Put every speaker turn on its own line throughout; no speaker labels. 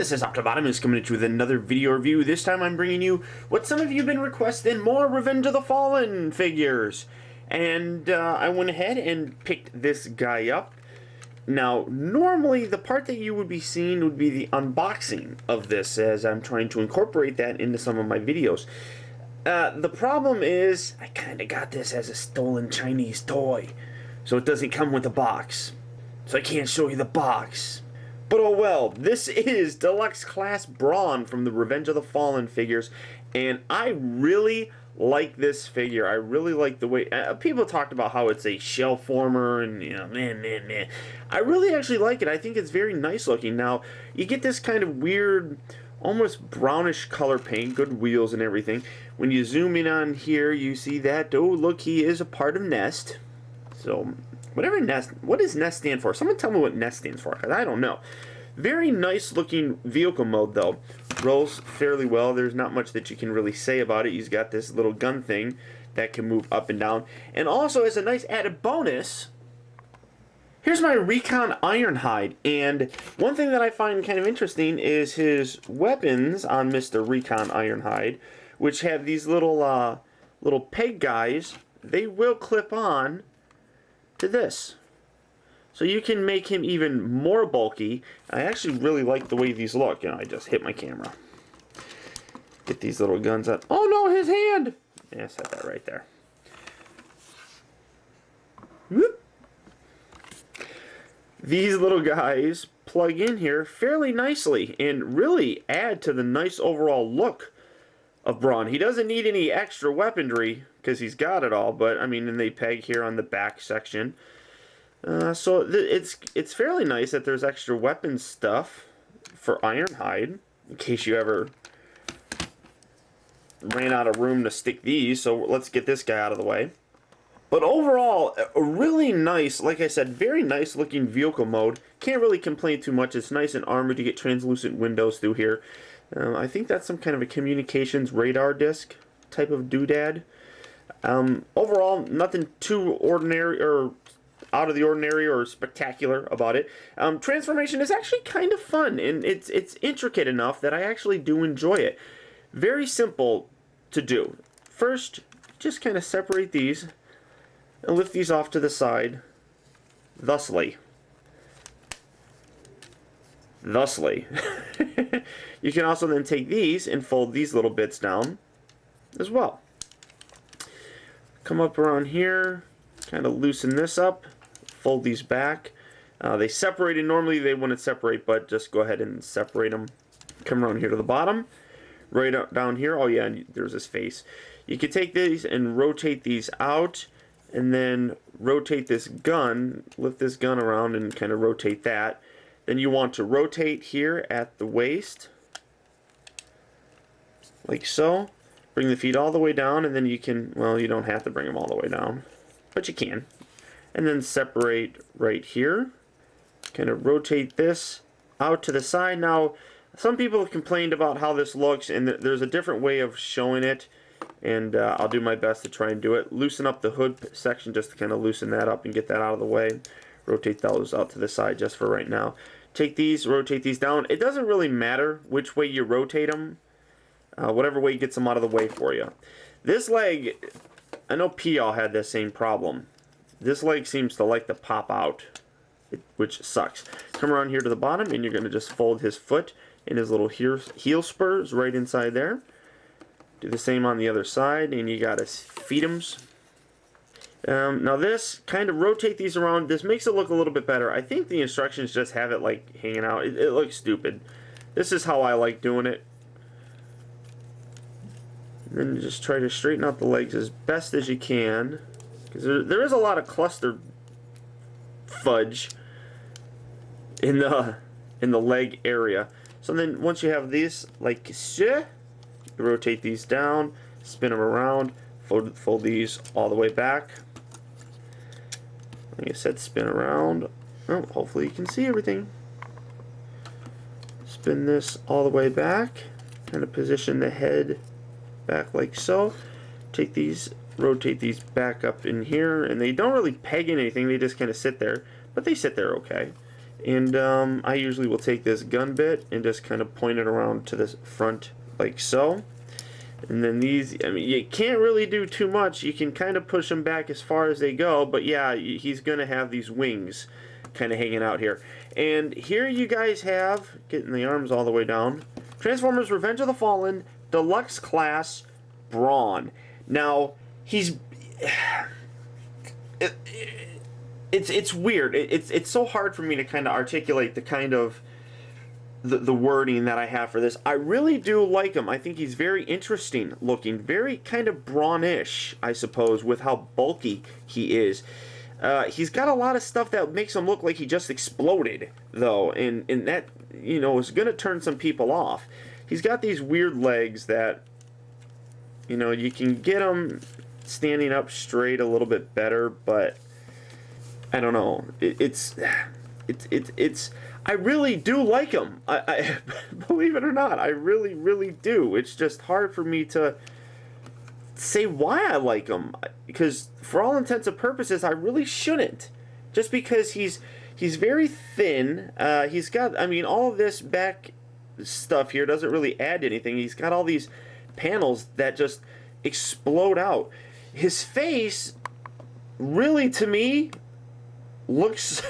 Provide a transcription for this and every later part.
this is Top to Bottom is coming at you with another video review. This time I'm bringing you what some of you have been requesting, more Revenge of the Fallen figures. And I went ahead and picked this guy up. Now, normally the part that you would be seeing would be the unboxing of this, as I'm trying to incorporate that into some of my videos. The problem is, I kind of got this as a stolen Chinese toy, so it doesn't come with a box. So I can't show you the box. But oh well, this is Deluxe Class Brawn from the Revenge of the Fallen figures, and I really like this figure. I really like the way people talked about how it's a shell former and, you know, man. I really actually like it. I think it's very nice looking. Now, you get this kind of weird, almost brownish color paint, good wheels and everything. When you zoom in on here, you see that, oh look, he is a part of N.E.S.T. So, whatever N.E.S.T, what does N.E.S.T stand for? Someone tell me what N.E.S.T stands for, because I don't know. Very nice looking vehicle mode though. Rolls fairly well. There's not much that you can really say about it. He's got this little gun thing that can move up and down. And also, as a nice added bonus, here's my Recon Ironhide. And one thing that I find kind of interesting is his weapons on Mr. Recon Ironhide, which have these little little peg guys. They will clip on to this. So you can make him even more bulky. I actually really like the way these look. You know, I just hit my camera. Get these little guns out. Oh no, his hand! Yeah, set that right there. Whoop. These little guys plug in here fairly nicely and really add to the nice overall look of Brawn. He doesn't need any extra weaponry because he's got it all, but I mean, and they peg here on the back section. So it's fairly nice that there's extra weapon stuff for Ironhide in case you ever ran out of room to stick these. So let's get this guy out of the way. But overall, a really nice, like I said, very nice looking vehicle mode. Can't really complain too much. It's nice and armored. You get translucent windows through here. I think that's some kind of a communications radar disc type of doodad. Overall, nothing too ordinary or out of the ordinary or spectacular about it. Transformation is actually kind of fun, and it's intricate enough that I actually do enjoy it. Very simple to do. First, just kind of separate these and lift these off to the side, thusly. You can also then take these and fold these little bits down as well. Come up around here, kind of loosen this up, fold these back. They separated. Normally they wouldn't separate, but just go ahead and separate them. Come around here to the bottom, right up down here. Oh yeah, and there's his face. You can take these and rotate these out, and then rotate this gun, lift this gun around and kind of rotate that. Then you want to rotate here at the waist, like so. Bring the feet all the way down, and then you can, well, you don't have to bring them all the way down, but you can. And then separate right here. Kind of rotate this out to the side. Now, some people have complained about how this looks, and there's a different way of showing it, and I'll do my best to try and do it. Loosen up the hood section just to kind of loosen that up and get that out of the way. Rotate those out to the side just for right now. Take these, rotate these down. It doesn't really matter which way you rotate them. Whatever way gets them out of the way for you. This leg, I know P.L. had the same problem. This leg seems to like to pop out, which sucks. Come around here to the bottom, and you're going to just fold his foot and his little heel spurs right inside there. Do the same on the other side, and you got his feetums. Now this, kind of rotate these around. This makes it look a little bit better. I think the instructions just have it like hanging out. It looks stupid. This is how I like doing it. And then just try to straighten out the legs as best as you can, because there is a lot of cluster fudge in the leg area. So then once you have these like so, you rotate these down, spin them around, fold these all the way back. Like I said, spin around. Oh, hopefully you can see everything. Spin this all the way back, kind of position the head back like so. Take these, rotate these back up in here, and they don't really peg in anything, they just kind of sit there, but they sit there okay. And I usually will take this gun bit and just kind of point it around to the front like so. And then these, I mean, you can't really do too much. You can kind of push them back as far as they go, but yeah, he's going to have these wings kind of hanging out here. And here you guys have, getting the arms all the way down, Transformers Revenge of the Fallen, Deluxe Class, Brawn. Now, he's... It's weird. It's so hard for me to kind of articulate the kind of the wording that I have for this. I really do like him. I think he's very interesting looking, very kind of Brawn-ish, I suppose, with how bulky he is. He's got a lot of stuff that makes him look like he just exploded, though, and that, you know, is going to turn some people off. He's got these weird legs that, you know, you can get him standing up straight a little bit better, but I don't know. It's I really do like him. I believe it or not, I really, really do. It's just hard for me to say why I like him, because for all intents and purposes, I really shouldn't. Just because he's very thin. He's got, I mean, all of this back stuff here doesn't really add anything. He's got all these panels that just explode out. His face, really, to me, looks...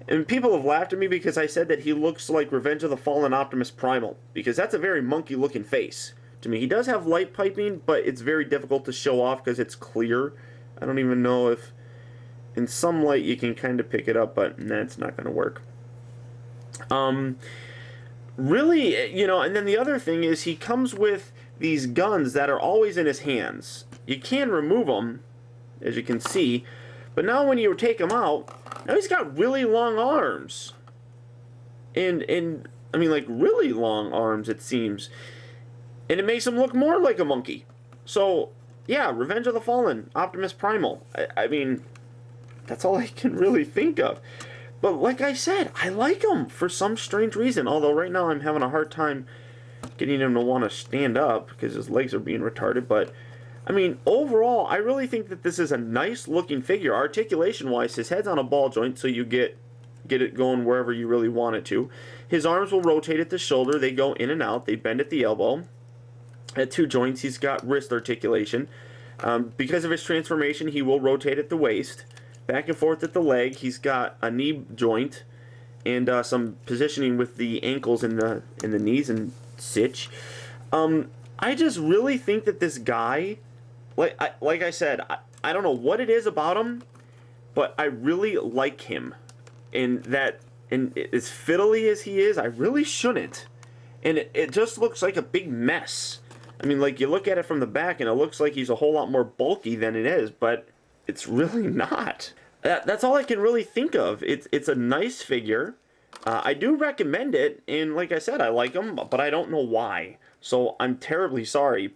And people have laughed at me because I said that he looks like Revenge of the Fallen Optimus Primal, because that's a very monkey-looking face to me. He does have light piping, but it's very difficult to show off because it's clear. I don't even know if in some light you can kind of pick it up, but that's not going to work. Really, you know, and then the other thing is he comes with these guns that are always in his hands. You can remove them, as you can see, but now when you take him out, now he's got really long arms. And I mean, like, really long arms, it seems. And it makes him look more like a monkey. So, yeah, Revenge of the Fallen, Optimus Primal. I mean, that's all I can really think of. But like I said, I like him for some strange reason. Although right now I'm having a hard time getting him to want to stand up because his legs are being retarded. But, I mean, overall, I really think that this is a nice looking figure. Articulation-wise, his head's on a ball joint, so you get it going wherever you really want it to. His arms will rotate at the shoulder. They go in and out. They bend at the elbow. At 2 joints, he's got wrist articulation. Because of his transformation, he will rotate at the waist. Back and forth at the leg. He's got a knee joint and some positioning with the ankles and the knees and sitch. I just really think that this guy, like I said, I don't know what it is about him, but I really like him. And as fiddly as he is, I really shouldn't. And it just looks like a big mess. I mean, like, you look at it from the back and it looks like he's a whole lot more bulky than it is, but it's really not. That's all I can really think of. It's a nice figure. I do recommend it, and like I said, I like him, but I don't know why. So I'm terribly sorry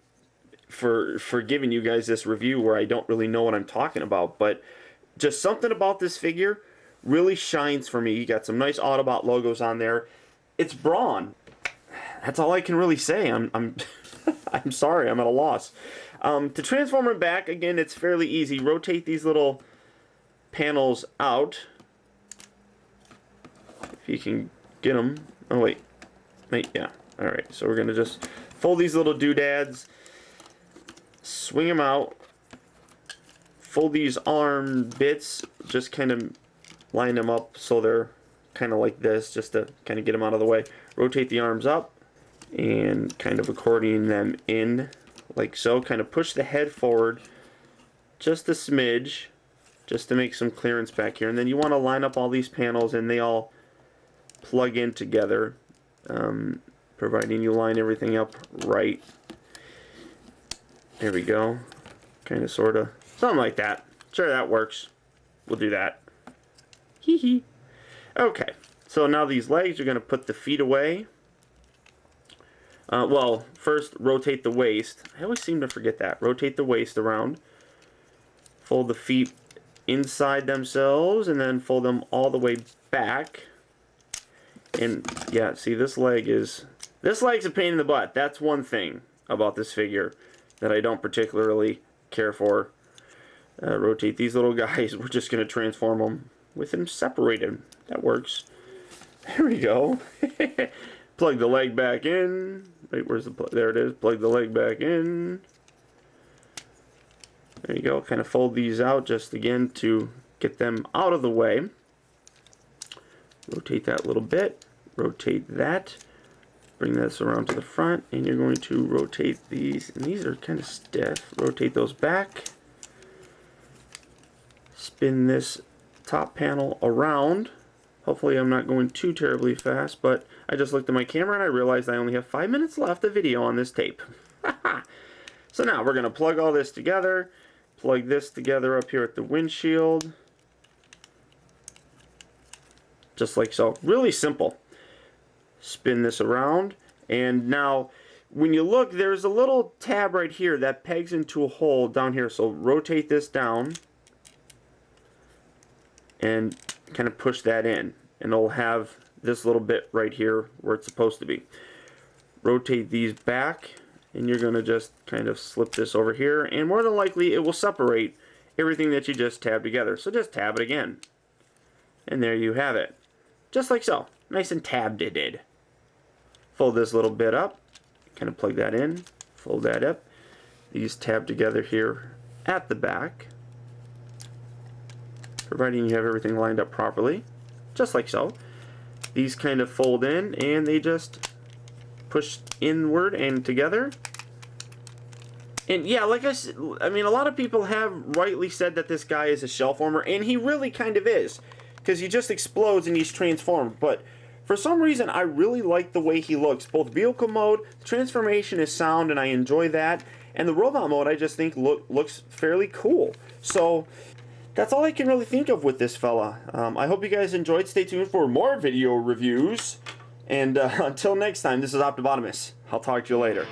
for giving you guys this review where I don't really know what I'm talking about, but just something about this figure really shines for me. You got some nice Autobot logos on there. It's Brawn. That's all I can really say. I'm I'm sorry, I'm at a loss. To transform him back, again, it's fairly easy. Rotate these little panels out. If you can get them. Oh, wait. Yeah. Alright, so we're going to just fold these little doodads, swing them out, fold these arm bits, just kind of line them up so they're kind of like this, just to kind of get them out of the way. Rotate the arms up and kind of accordion them in like so. Kind of push the head forward just a smidge, just to make some clearance back here. And then you want to line up all these panels and they all plug in together, providing you line everything up right. There we go. Kind of, sort of. Something like that. Sure, that works. We'll do that. Hee hee. Okay. So now these legs, you're going to put the feet away. Well, first rotate the waist. I always seem to forget that. Rotate the waist around. Fold the feet inside themselves and then fold them all the way back. And yeah, see, this leg's a pain in the butt. That's one thing about this figure that I don't particularly care for. Rotate these little guys. We're just going to transform them with them separated. That works. There we go. Plug the leg back in. Wait, where's the plug? There it is. Plug the leg back in. There you go. Kind of fold these out just again to get them out of the way. Rotate that a little bit. Rotate that. Bring this around to the front, and you're going to rotate these, and these are kind of stiff. Rotate those back. Spin this top panel around. Hopefully I'm not going too terribly fast, but I just looked at my camera and I realized I only have 5 minutes left of video on this tape. So now we're going to plug all this together. Plug this together up here at the windshield. Just like so. Really simple. Spin this around, and now when you look, there's a little tab right here that pegs into a hole down here. So rotate this down and kind of push that in, and it'll have this little bit right here where it's supposed to be. Rotate these back, and you're going to just kind of slip this over here, and more than likely it will separate everything that you just tabbed together. So just tab it again, and there you have it, just like so. Nice and tabbed it did. Fold this little bit up, kind of plug that in, fold that up. These tab together here at the back, providing you have everything lined up properly, just like so. These kind of fold in, and they just push inward and together. And yeah, like I mean, a lot of people have rightly said that this guy is a shell former, and he really kind of is, because he just explodes and he's transformed. But for some reason, I really like the way he looks. Both vehicle mode, the transformation is sound, and I enjoy that. And the robot mode, I just think looks fairly cool. So that's all I can really think of with this fella. I hope you guys enjoyed. Stay tuned for more video reviews. And until next time, this is Optibotimus. I'll talk to you later.